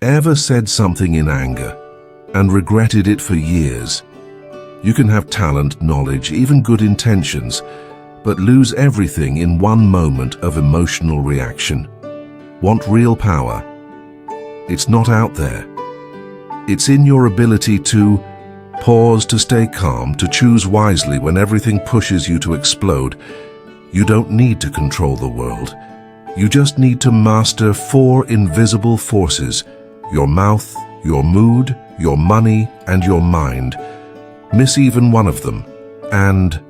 ever said something in anger and regretted it for years? You can have talent, knowledge, even good intentions, but lose everything in one moment of emotional reaction. Want real power? It's not out there. It's in your ability to pause, to stay calm, to choose wisely when everything pushes you to explode. You don't need to control the world. You just need to master 4 invisible forces: your mouth, your mood, your money, and your mind. Miss even one of them, and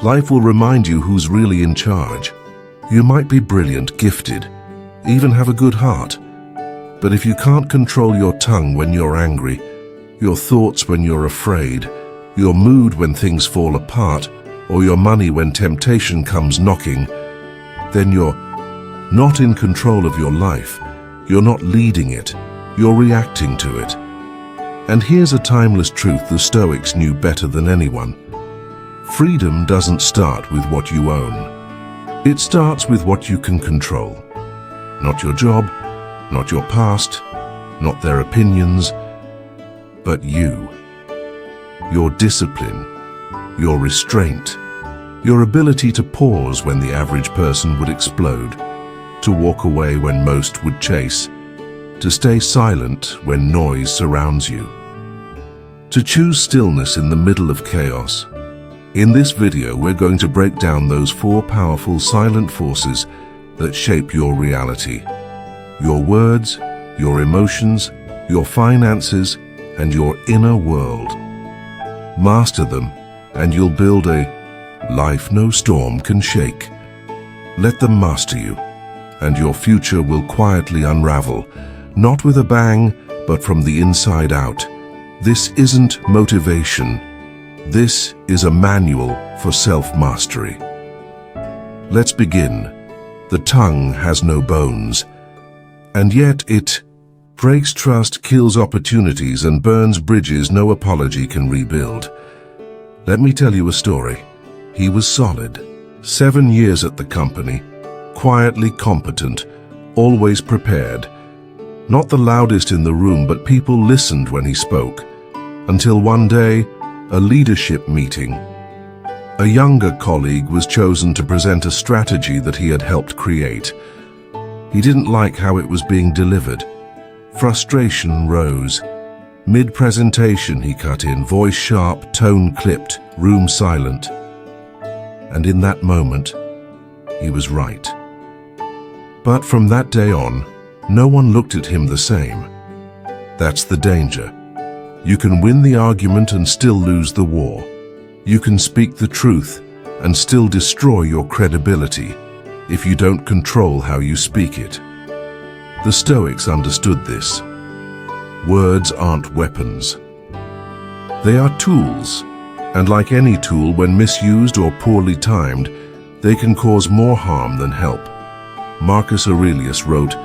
life will remind you who's really in charge. You might be brilliant, gifted, even have a good heart. But if you can't control your tongue when you're angry, your thoughts when you're afraid, your mood when things fall apart, or your money when temptation comes knocking, then you're not in control of your life. You're not leading it. You're reacting to it. And here's a timeless truth the Stoics knew better than anyone. Freedom doesn't start with what you own. It starts with what you can control. Not your job, not your past, not their opinions, but you. Your discipline, your restraint, your ability to pause when the average person would explode, to walk away when most would chase, to stay silent when noise surrounds you, to choose stillness in the middle of chaos. In this video, we're going to break down those 4 powerful silent forces that shape your reality: your words, your emotions, your finances, and your inner world. Master them, and you'll build a life no storm can shake. Let them master you, and your future will quietly unravel, not with a bang, but from the inside out. This isn't motivation. This is a manual for self-mastery. Let's begin. The tongue has no bones, and yet it breaks trust, kills opportunities, and burns bridges no apology can rebuild. Let me tell you a story. He was solid. 7 years at the company, quietly competent, always prepared. Not the loudest in the room, but people listened when he spoke. Until one day, a leadership meeting. A younger colleague was chosen to present a strategy that he had helped create. He didn't like how it was being delivered. Frustration rose. Mid-presentation, he cut in, voice sharp, tone clipped, room silent. And in that moment, he was right. But from that day on, no one looked at him the same. That's the danger. You can win the argument and still lose the war. You can speak the truth and still destroy your credibility if you don't control how you speak it. The Stoics understood this. Words aren't weapons. They are tools, and like any tool, when misused or poorly timed, they can cause more harm than help. Marcus Aurelius wrote,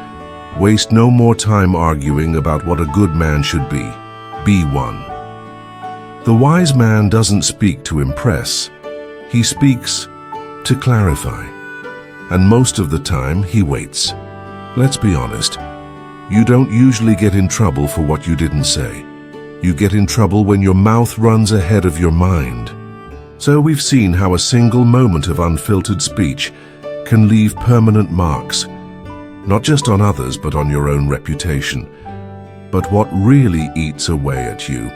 "Waste no more time arguing about what a good man should be. Be one." The wise man doesn't speak to impress. He speaks to clarify. And most of the time, he waits. Let's be honest. You don't usually get in trouble for what you didn't say. You get in trouble when your mouth runs ahead of your mind. So we've seen how a single moment of unfiltered speech can leave permanent marks, not just on others, but on your own reputation. But what really eats away at you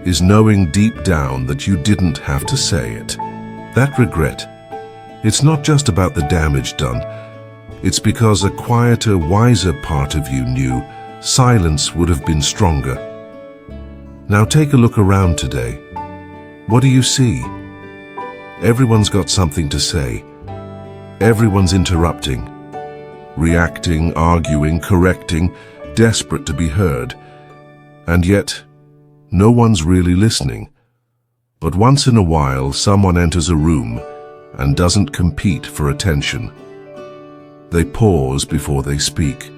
is knowing deep down that you didn't have to say it. That regret, it's not just about the damage done. It's because a quieter, wiser part of you knew silence would have been stronger. Now take a look around today. What do you see? Everyone's got something to say. Everyone's interrupting, reacting, arguing, correcting, desperate to be heard. And yet, no one's really listening. But once in a while, someone enters a room and doesn't compete for attention. They pause before they speak.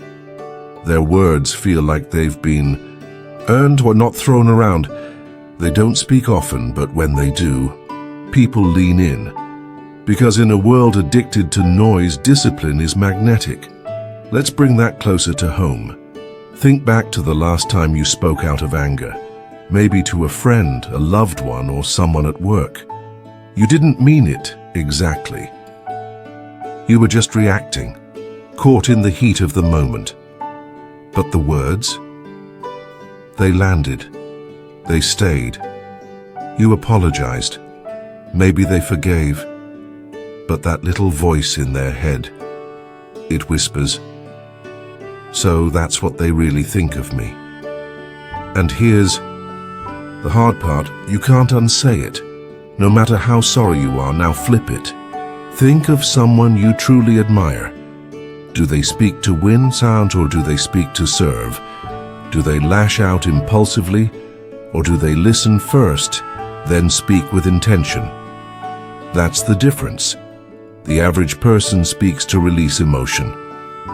Their words feel like they've been earned or not thrown around. They don't speak often, but when they do, people lean in. Because in a world addicted to noise, discipline is magnetic. Let's bring that closer to home. Think back to the last time you spoke out of anger, maybe to a friend, a loved one, or someone at work. You didn't mean it exactly. You were just reacting, caught in the heat of the moment. But the words? They landed. They stayed. You apologized. Maybe they forgave. But that little voice in their head, it whispers, "So that's what they really think of me." And here's the hard part. You can't unsay it. No matter how sorry you are, now flip it. Think of someone you truly admire. Do they speak to win sound, or do they speak to serve? Do they lash out impulsively, or do they listen first, then speak with intention? That's the difference. The average person speaks to release emotion.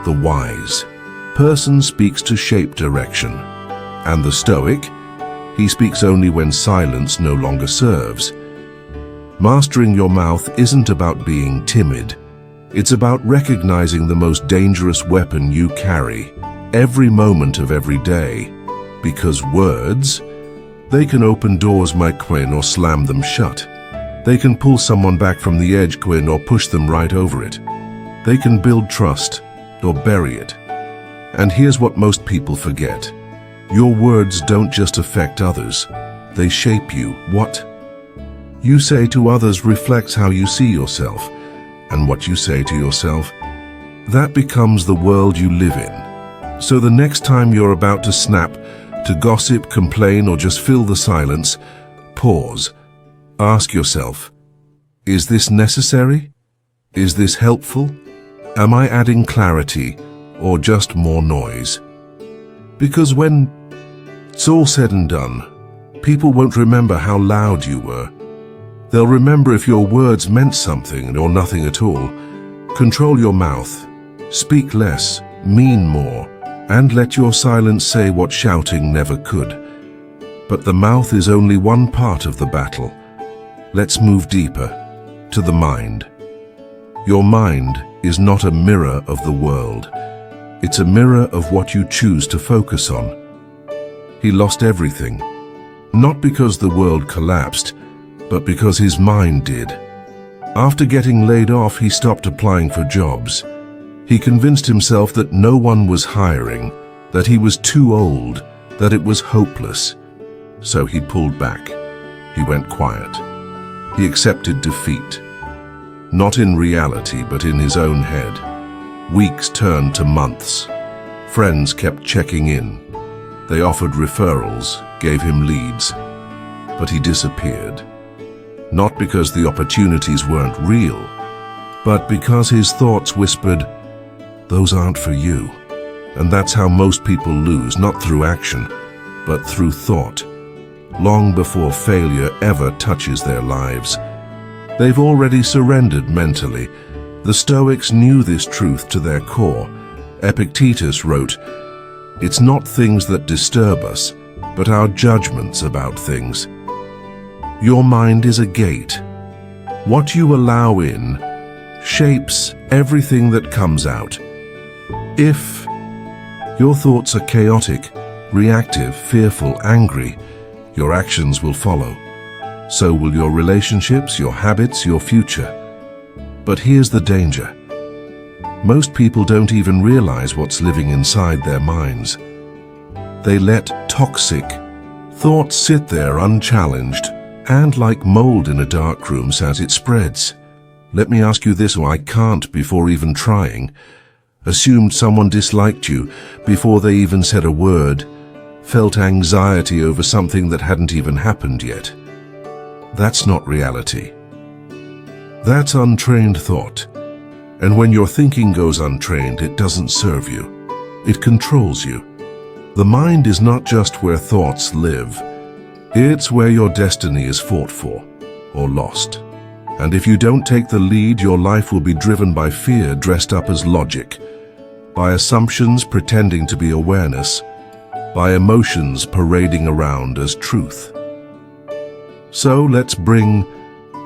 The wise person speaks to shape direction. And the Stoic, he speaks only when silence no longer serves. Mastering your mouth isn't about being timid. It's about recognizing the most dangerous weapon you carry, every moment of every day. Because words, they can open doors, my Quinn, or slam them shut. They can pull someone back from the edge, Quinn, or push them right over it. They can build trust or bury it. And here's what most people forget. Your words don't just affect others. They shape you. What you say to others reflects how you see yourself. And what you say to yourself, that becomes the world you live in. So the next time you're about to snap, to gossip, complain, or just fill the silence, pause. Ask yourself, is this necessary? Is this helpful? Am I adding clarity or just more noise? Because when it's all said and done, people won't remember how loud you were. They'll remember if your words meant something or nothing at all. Control your mouth, speak less, mean more, and let your silence say what shouting never could. But the mouth is only one part of the battle. Let's move deeper, to the mind. Your mind is not a mirror of the world. It's a mirror of what you choose to focus on. He lost everything, not because the world collapsed, but because his mind did. After getting laid off, he stopped applying for jobs. He convinced himself that no one was hiring, that he was too old, that it was hopeless. So he pulled back. He went quiet. He accepted defeat. Not in reality, but in his own head. Weeks turned to months. Friends kept checking in. They offered referrals, gave him leads. But he disappeared. Not because the opportunities weren't real, but because his thoughts whispered, "Those aren't for you." And that's how most people lose, not through action, but through thought. Long before failure ever touches their lives, they've already surrendered mentally. The Stoics knew this truth to their core. Epictetus wrote, "It's not things that disturb us, but our judgments about things." Your mind is a gate. What you allow in shapes everything that comes out. If your thoughts are chaotic, reactive, fearful, angry, your actions will follow. So will your relationships, your habits, your future. But here's the danger. Most people don't even realize what's living inside their minds. They let toxic thoughts sit there unchallenged, and like mold in a dark room as it spreads. Let me ask you this, or I can't before even trying. Assumed someone disliked you before they even said a word. Felt anxiety over something that hadn't even happened yet. That's not reality. That's untrained thought. And when your thinking goes untrained, it doesn't serve you. It controls you. The mind is not just where thoughts live. It's where your destiny is fought for or lost. And if you don't take the lead, your life will be driven by fear dressed up as logic, by assumptions pretending to be awareness, by emotions parading around as truth. So let's bring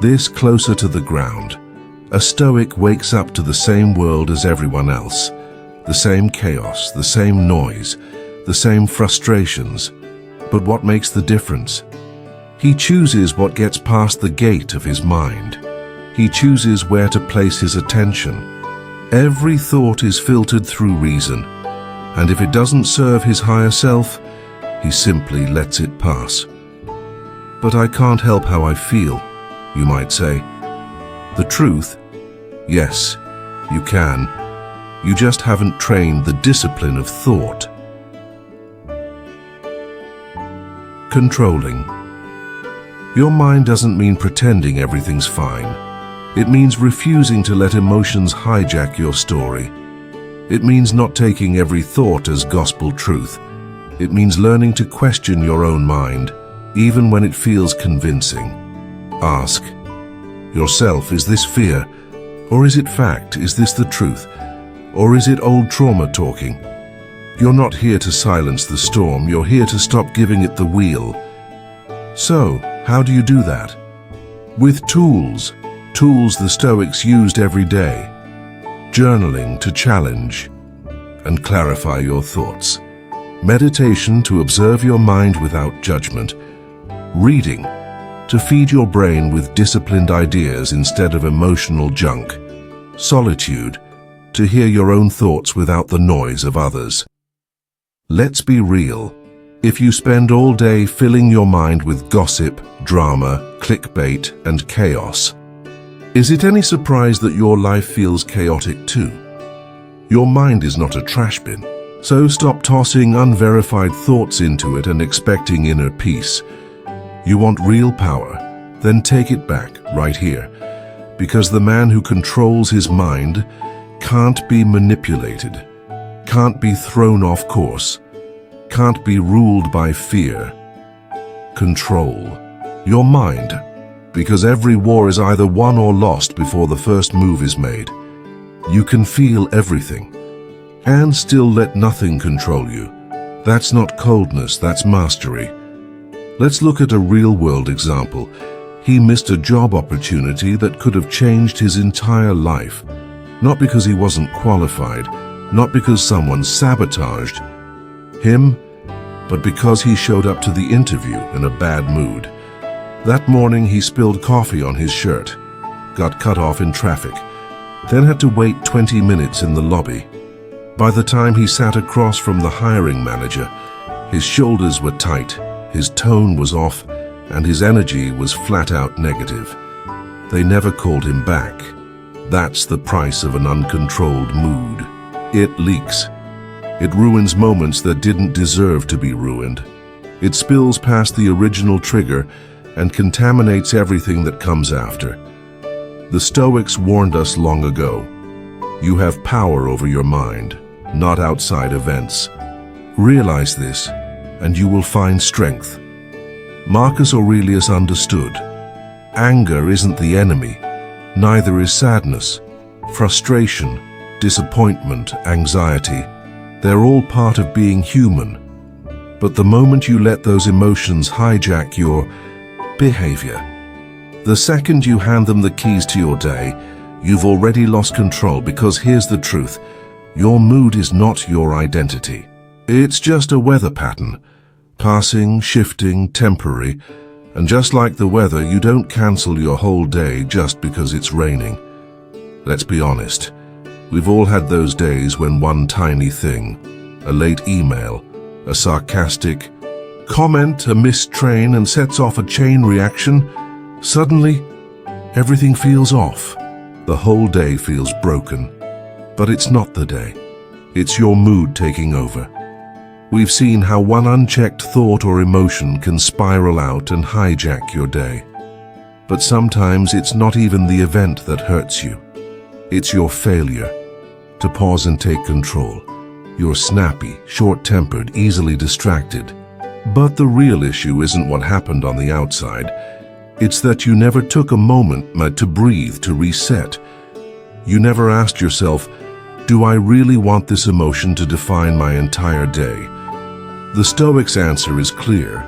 this closer to the ground. A Stoic wakes up to the same world as everyone else, the same chaos, the same noise, the same frustrations. But what makes the difference? He chooses what gets past the gate of his mind. He chooses where to place his attention. Every thought is filtered through reason, and if it doesn't serve his higher self, he simply lets it pass. But I can't help how I feel, you might say. The truth? Yes, you can. You just haven't trained the discipline of thought. Controlling. Your mind doesn't mean pretending everything's fine. It means refusing to let emotions hijack your story. It means not taking every thought as gospel truth. It means learning to question your own mind, even when it feels convincing. Ask yourself, is this fear? Or is it fact? Is this the truth? Or is it old trauma talking? You're not here to silence the storm, you're here to stop giving it the wheel. So, how do you do that? With tools the Stoics used every day. Journaling to challenge and clarify your thoughts. Meditation to observe your mind without judgment. Reading to feed your brain with disciplined ideas instead of emotional junk. Solitude to hear your own thoughts without the noise of others. Let's be real. If you spend all day filling your mind with gossip, drama, clickbait, and chaos, is it any surprise that your life feels chaotic too? Your mind is not a trash bin, so stop tossing unverified thoughts into it and expecting inner peace. You want real power? Then take it back right here, because the man who controls his mind can't be manipulated, can't be thrown off course, can't be ruled by fear. Control your mind, because every war is either won or lost before the first move is made. You can feel everything and still let nothing control you. That's not coldness, that's mastery. Let's look at a real-world example. He missed a job opportunity that could have changed his entire life. Not because he wasn't qualified, not because someone sabotaged him, but because he showed up to the interview in a bad mood. That morning he spilled coffee on his shirt, got cut off in traffic, then had to wait 20 minutes in the lobby. By the time he sat across from the hiring manager, his shoulders were tight, his tone was off, and his energy was flat out negative. They never called him back. That's the price of an uncontrolled mood. It leaks. It ruins moments that didn't deserve to be ruined. It spills past the original trigger and contaminates everything that comes after. The Stoics warned us long ago. You have power over your mind, not outside events. Realize this, and you will find strength. Marcus Aurelius understood. Anger isn't the enemy. Neither is sadness, frustration, disappointment, anxiety. They're all part of being human. But the moment you let those emotions hijack your behavior, the second you hand them the keys to your day, you've already lost control, because here's the truth. Your mood is not your identity. It's just a weather pattern, passing, shifting, temporary, and just like the weather, you don't cancel your whole day just because it's raining. Let's be honest. We've all had those days when one tiny thing, a late email, a sarcastic comment, a missed train, and sets off a chain reaction. Suddenly, everything feels off. The whole day feels broken. But it's not the day. It's your mood taking over. We've seen how one unchecked thought or emotion can spiral out and hijack your day. But sometimes it's not even the event that hurts you. It's your failure to pause and take control. You're snappy, short-tempered, easily distracted. But the real issue isn't what happened on the outside. It's that you never took a moment to breathe, to reset. You never asked yourself, do I really want this emotion to define my entire day? The Stoics' answer is clear.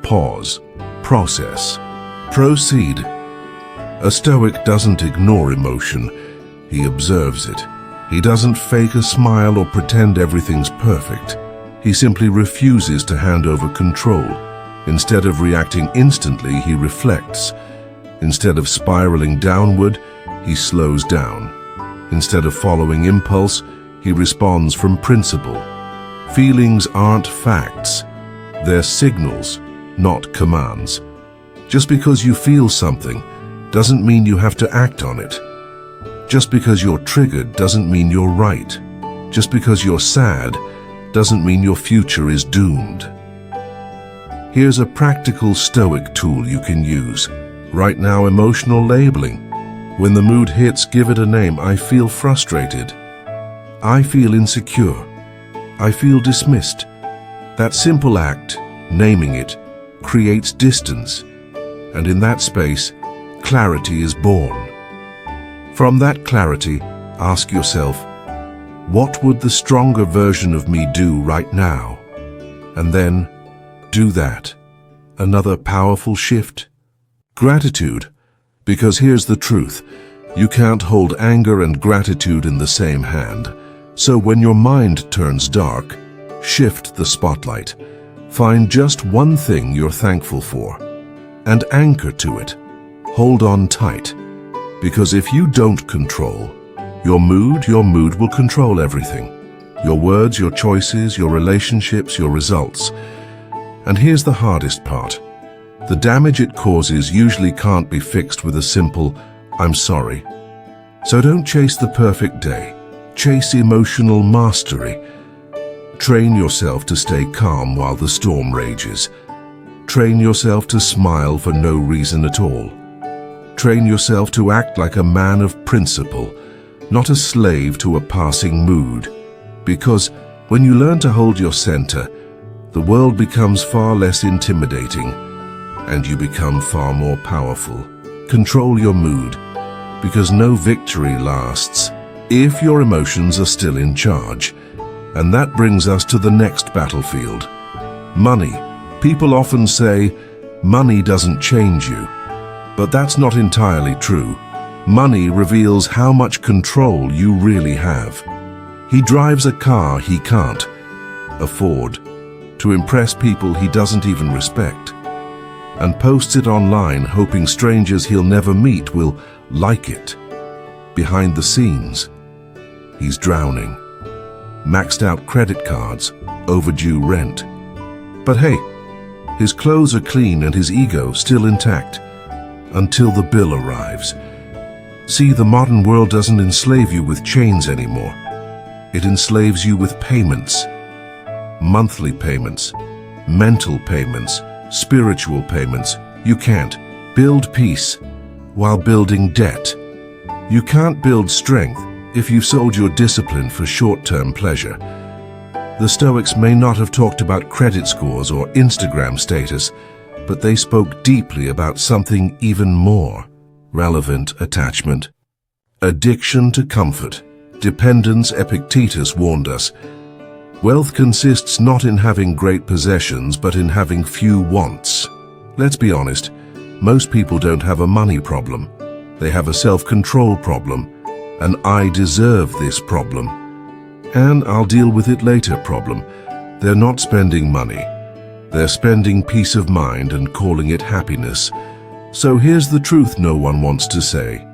Pause, process, proceed. A Stoic doesn't ignore emotion, he observes it. He doesn't fake a smile or pretend everything's perfect. He simply refuses to hand over control. Instead of reacting instantly, he reflects. Instead of spiraling downward, he slows down. Instead of following impulse, he responds from principle. Feelings aren't facts. They're signals, not commands. Just because you feel something doesn't mean you have to act on it. Just because you're triggered doesn't mean you're right. Just because you're sad doesn't mean your future is doomed. Here's a practical Stoic tool you can use. Right now, emotional labeling. When the mood hits, give it a name. I feel frustrated. I feel insecure. I feel dismissed. That simple act, naming it, creates distance. And in that space, clarity is born. From that clarity, ask yourself, what would the stronger version of me do right now? And then, do that. Another powerful shift. Gratitude. Because here's the truth. You can't hold anger and gratitude in the same hand. So when your mind turns dark, shift the spotlight. Find just one thing you're thankful for and anchor to it. Hold on tight. Because if you don't control your mood will control everything. Your words, your choices, your relationships, your results. And here's the hardest part. The damage it causes usually can't be fixed with a simple, I'm sorry. So don't chase the perfect day. Chase emotional mastery. Train yourself to stay calm while the storm rages. Train yourself to smile for no reason at all. Train yourself to act like a man of principle, not a slave to a passing mood. Because when you learn to hold your center, the world becomes far less intimidating, and you become far more powerful. Control your mood, because no victory lasts if your emotions are still in charge. And that brings us to the next battlefield. Money. People often say, money doesn't change you. But that's not entirely true. Money reveals how much control you really have. He drives a car he can't afford to impress people he doesn't even respect, and posts it online hoping strangers he'll never meet will like it. Behind the scenes, he's drowning. Maxed out credit cards, overdue rent. But hey, his clothes are clean and his ego still intact until the bill arrives. See, the modern world doesn't enslave you with chains anymore. It enslaves you with payments. Monthly payments, mental payments, spiritual payments. You can't build peace while building debt. You can't build strength if you've sold your discipline for short-term pleasure. The Stoics may not have talked about credit scores or Instagram status, but they spoke deeply about something even more relevant: attachment. Addiction to comfort. Dependence. Epictetus warned us. Wealth consists not in having great possessions, but in having few wants. Let's be honest, most people don't have a money problem. They have a self-control problem, an I deserve this problem, and I'll deal with it later problem. They're not spending money. They're spending peace of mind and calling it happiness. So here's the truth no one wants to say.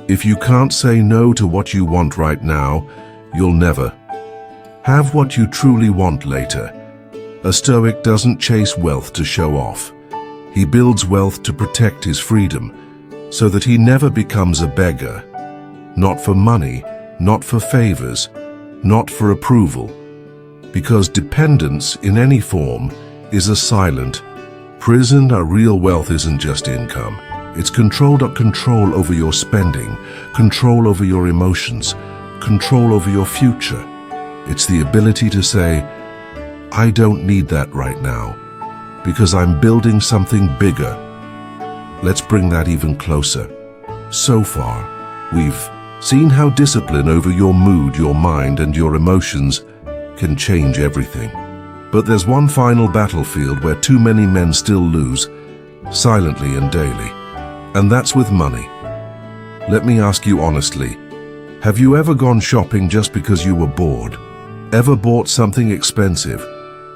If you can't say no to what you want right now, you'll never have what you truly want later. A Stoic doesn't chase wealth to show off. He builds wealth to protect his freedom, so that he never becomes a beggar. Not for money, not for favors, not for approval. Because dependence in any form is a silent prison. A real wealth isn't just income. It's control over your spending, control over your emotions, control over your future. It's the ability to say, I don't need that right now, because I'm building something bigger. Let's bring that even closer. So far, we've seen how discipline over your mood, your mind, and your emotions can change everything. But there's one final battlefield where too many men still lose, silently and daily. And that's with money. Let me ask you honestly, have you ever gone shopping just because you were bored? Ever bought something expensive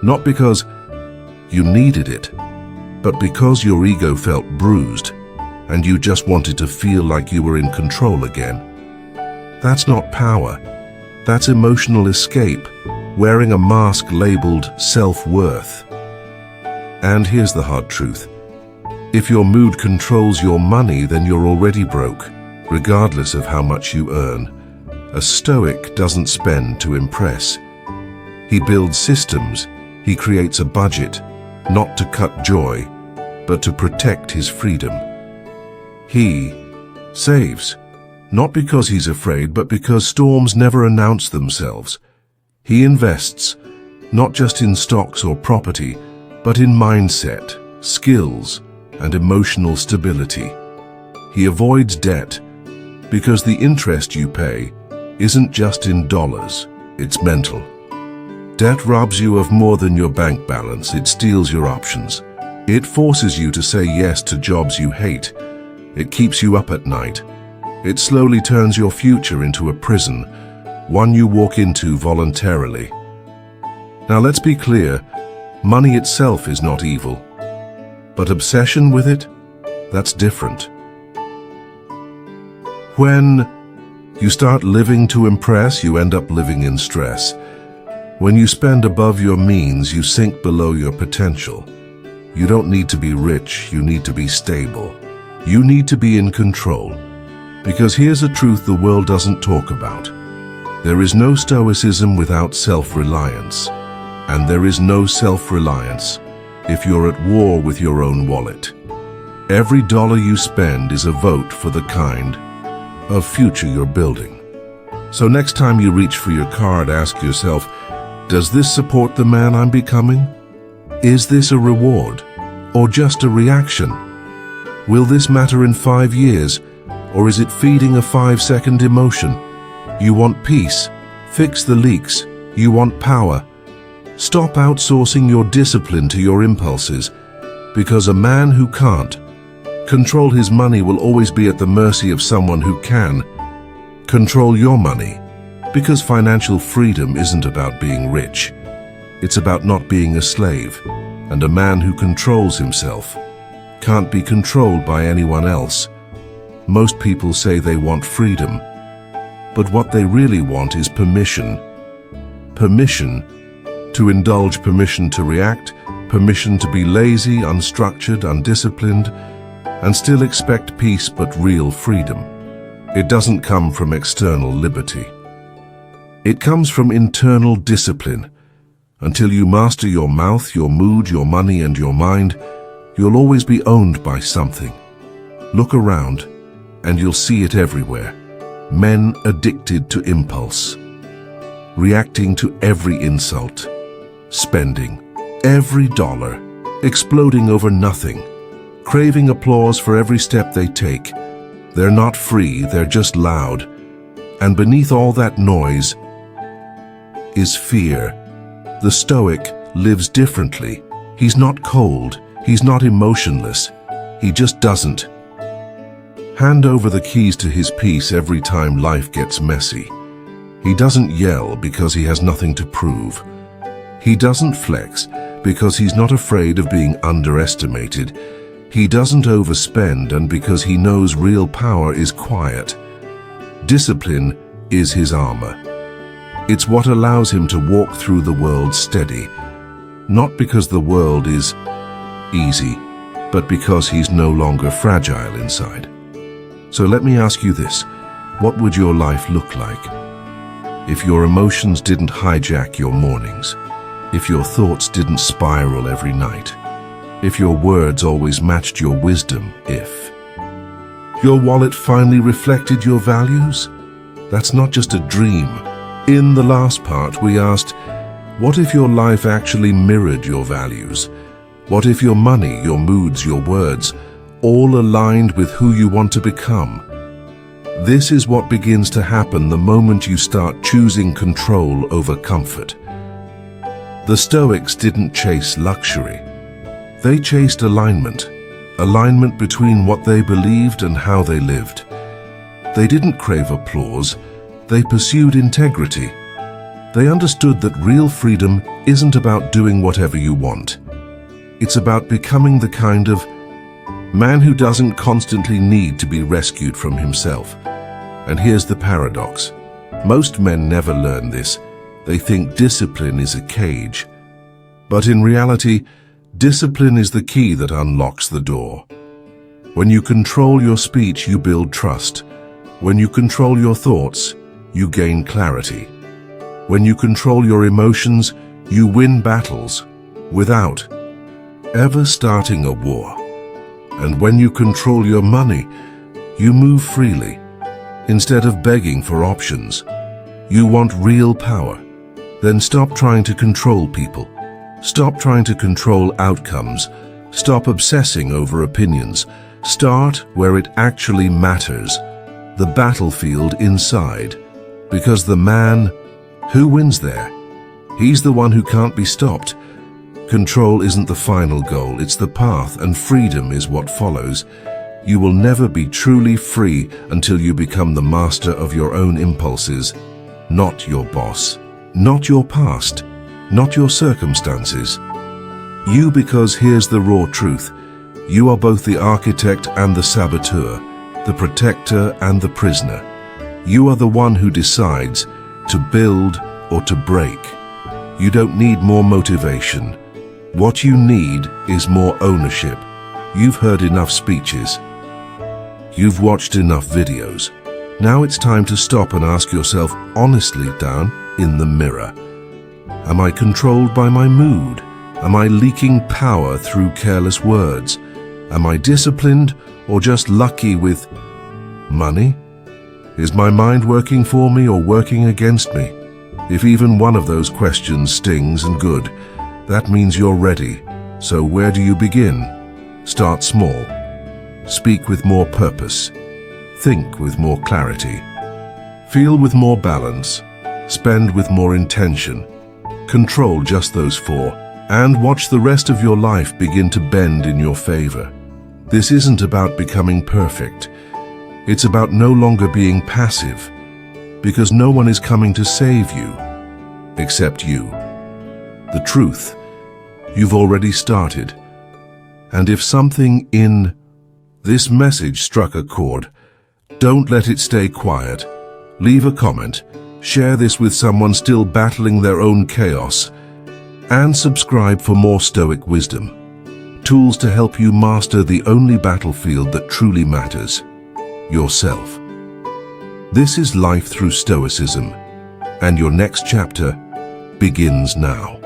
Not because you needed it, but because your ego felt bruised and you just wanted to feel like you were in control again. That's not power. That's emotional escape, wearing a mask labeled self-worth. And here's the hard truth. If your mood controls your money, then you're already broke, regardless of how much you earn. A Stoic doesn't spend to impress. He builds systems. He creates a budget, not to cut joy, but to protect his freedom. He saves, not because he's afraid, but because storms never announce themselves. He invests, not just in stocks or property, but in mindset, skills, and emotional stability. He avoids debt, because the interest you pay isn't just in dollars, it's mental. Debt robs you of more than your bank balance. It steals your options. It forces you to say yes to jobs you hate. It keeps you up at night. It slowly turns your future into a prison, one you walk into voluntarily. Now let's be clear, money itself is not evil, but obsession with it, that's different. When you start living to impress, you end up living in stress. When you spend above your means, you sink below your potential. You don't need to be rich, you need to be stable. You need to be in control. Because here's a truth the world doesn't talk about. There is no Stoicism without self-reliance. And there is no self-reliance if you're at war with your own wallet. Every dollar you spend is a vote for the kind of future you're building. So next time you reach for your card, ask yourself, does this support the man I'm becoming? Is this a reward or just a reaction? Will this matter in 5 years, or is it feeding a 5-second emotion? You want peace? Fix the leaks. You want power? Stop outsourcing your discipline to your impulses, because a man who can't control his money will always be at the mercy of someone who can control your money. Because financial freedom isn't about being rich. It's about not being a slave, and a man who controls himself can't be controlled by anyone else. Most people say they want freedom, but what they really want is permission. Permission to indulge, permission to react, permission to be lazy, unstructured, undisciplined, and still expect peace but real freedom. It doesn't come from external liberty. It comes from internal discipline. Until you master your mouth, your mood, your money, and your mind, you'll always be owned by something. Look around, and you'll see it everywhere. Men addicted to impulse, reacting to every insult, spending every dollar, exploding over nothing, craving applause for every step they take. They're not free, they're just loud. And beneath all that noise is fear. The Stoic lives differently. He's not cold, he's not emotionless, he just doesn't hand over the keys to his peace every time life gets messy. He doesn't yell because he has nothing to prove. He doesn't flex because he's not afraid of being underestimated. He doesn't overspend, and because he knows real power is quiet. Discipline is his armor. It's what allows him to walk through the world steady, not because the world is easy, but because he's no longer fragile inside. So let me ask you this, what would your life look like if your emotions didn't hijack your mornings, if your thoughts didn't spiral every night, if your words always matched your wisdom, if your wallet finally reflected your values? That's not just a dream. In the last part, we asked, what if your life actually mirrored your values? What if your money, your moods, your words, all aligned with who you want to become? This is what begins to happen the moment you start choosing control over comfort. The Stoics didn't chase luxury. They chased alignment. Alignment between what they believed and how they lived. They didn't crave applause. They pursued integrity. They understood that real freedom isn't about doing whatever you want. It's about becoming the kind of man who doesn't constantly need to be rescued from himself. And here's the paradox. Most men never learn this. They think discipline is a cage. But in reality, discipline is the key that unlocks the door. When you control your speech, you build trust. When you control your thoughts, you gain clarity. When you control your emotions, you win battles without ever starting a war. And when you control your money, you move freely. Instead of begging for options, you want real power. Then stop trying to control people. Stop trying to control outcomes. Stop obsessing over opinions. Start where it actually matters, the battlefield inside. Because the man who wins there, he's the one who can't be stopped. Control isn't the final goal, it's the path, and freedom is what follows. You will never be truly free until you become the master of your own impulses, not your boss, not your past, not your circumstances. You, because here's the raw truth. You are both the architect and the saboteur, the protector and the prisoner. You are the one who decides to build or to break. You don't need more motivation. What you need is more ownership. You've heard enough speeches. You've watched enough videos. Now it's time to stop and ask yourself honestly down in the mirror. Am I controlled by my mood? Am I leaking power through careless words? Am I disciplined or just lucky with money? Is my mind working for me or working against me? If even one of those questions stings and good, that means you're ready. So where do you begin? Start small. Speak with more purpose. Think with more clarity. Feel with more balance. Spend with more intention. Control just those four, and watch the rest of your life begin to bend in your favor. This isn't about becoming perfect. It's about no longer being passive, because no one is coming to save you, except you. The truth, you've already started. And if something in this message struck a chord, don't let it stay quiet. Leave a comment, share this with someone still battling their own chaos, and subscribe for more Stoic wisdom. Tools to help you master the only battlefield that truly matters, yourself. This is Life Through Stoicism, and your next chapter begins now.